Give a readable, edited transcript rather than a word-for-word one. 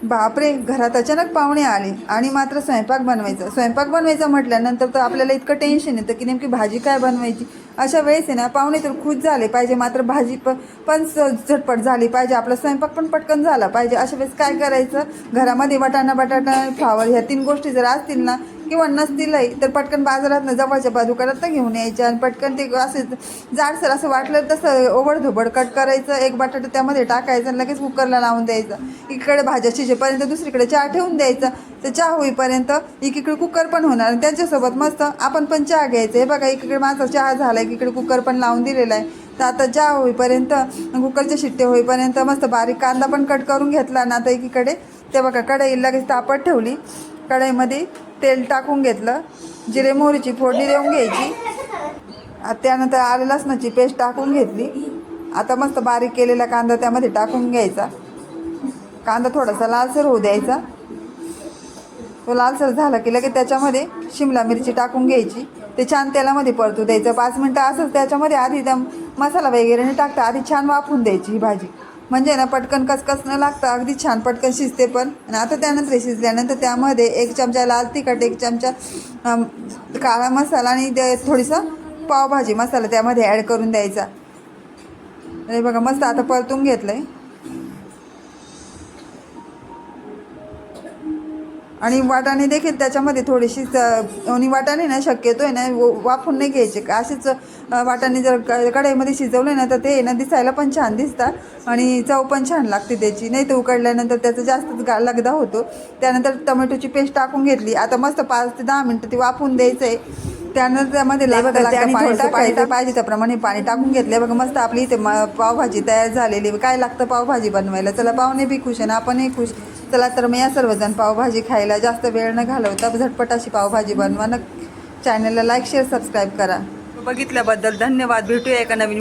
बापरे, घरात अचानक पाहुणे आले आणि मात्र स्वयंपाक बनवायचा म्हटल्यानंतर तर आपल्याला इतकं टेन्शन येतं की नेमकी भाजी काय बनवायची. अशा वेळेस आहे ना, पाहुणे तर खुश झाले पाहिजे, मात्र भाजी पण झटपट झाली पाहिजे, आपला स्वयंपाक पण पटकन झाला पाहिजे. अशा वेळेस काय करायचं, घरामध्ये वाटाणा बटाटा फ्लावर ह्या 3 गोष्टी जर असतील ना किंवा नसतीलही तर पटकन बाजारात जवळच्या दुकानात घेऊन यायच्या आणि पटकन ते असे जाडसर असं वाटलं तसं ओबडधोबड कट करायचं, एक बटाटा त्यामध्ये टाकायचं आणि लगेच कुकरला लावून द्यायचं. इकडे भाज्या शिजेपर्यंत दुसरीकडे चहा ठेवून द्यायचा, तर चहा होईपर्यंत एकीकडे कुकर पण होणार आणि त्यांच्यासोबत मस्त आपण पण चहा घ्यायचं. हे बघा, एकीकडे माझा चहा झाला, एकीकडे कुकर पण लावून दिलेला आहे. तर आता चहा होईपर्यंत, कुकरचे शिट्टे होईपर्यंत मस्त बारीक कांदा पण कट करून घेतला ना. आता एकीकडे ते बघा, कढई लगेच तापत ठेवली, कढईमध्ये तेल टाकून घेतलं, जिरे मोहरीची फोडणी देऊन घ्यायची, त्यानंतर आलं लसणाची पेस्ट टाकून घेतली. आता मस्त बारीक केलेला कांदा त्यामध्ये टाकून घ्यायचा, कांदा थोडासा लालसर होऊ द्यायचा. तो लालसर झाला की लगेच त्याच्यामध्ये शिमला मिरची टाकून घ्यायची, ते छान तेलामध्ये परतू द्यायचं 5 मिनटं. असंच त्याच्यामध्ये आधी त्या मसाला वगैरे नाही टाकता, आधी छान वाफून द्यायची ही भाजी, म्हणजे ना पटकन कसकस न लागतं, अगदी छान पटकन शिजते पण. आणि आता त्यानंतर शिजल्यानंतर त्यामध्ये 1 चमचा लाल तिखट, 1 चमचा काळा मसाला आणि थोडीसं पावभाजी मसाला त्यामध्ये ॲड करून द्यायचा. हे बघा, मस्त आता परतून घेतलं आहे. आणि वाटाणे देखील त्याच्यामध्ये थोडीशी आणि वाटाणे ना शक्यतो आहे ना वाफून नाही घ्यायचे, असेच वाटाणे जर कढईमध्ये शिजवले ना तर ते ना दिसायला पण छान दिसतात आणि चव पण छान लागते त्याची. नाही तर उकडल्यानंतर त्याचा जास्तच लगदा होतो. त्यानंतर टोमॅटोची पेस्ट टाकून घेतली. आता मस्त 5 ते 10 मिनटं ती वाफून द्यायचं आहे. त्यानंतर त्यामध्ये पाणी टाकायचं, पाहिजे त्याप्रमाणे पाणी टाकून घेतलं. बघा, मस्त आपली इथे पावभाजी तयार झालेली. काय लागतं पावभाजी बनवायला, चला पाहुणे बी खुश आणि आपणही खुश. चला तर मग या सर्वजण पावभाजी खायला, जास्त वेळ न घालवता झटपट अशी पावभाजी बनवा. चॅनलला लाईक शेअर सबस्क्राईब करा. बघितल्याबद्दल धन्यवाद. भेटूया एका नवीन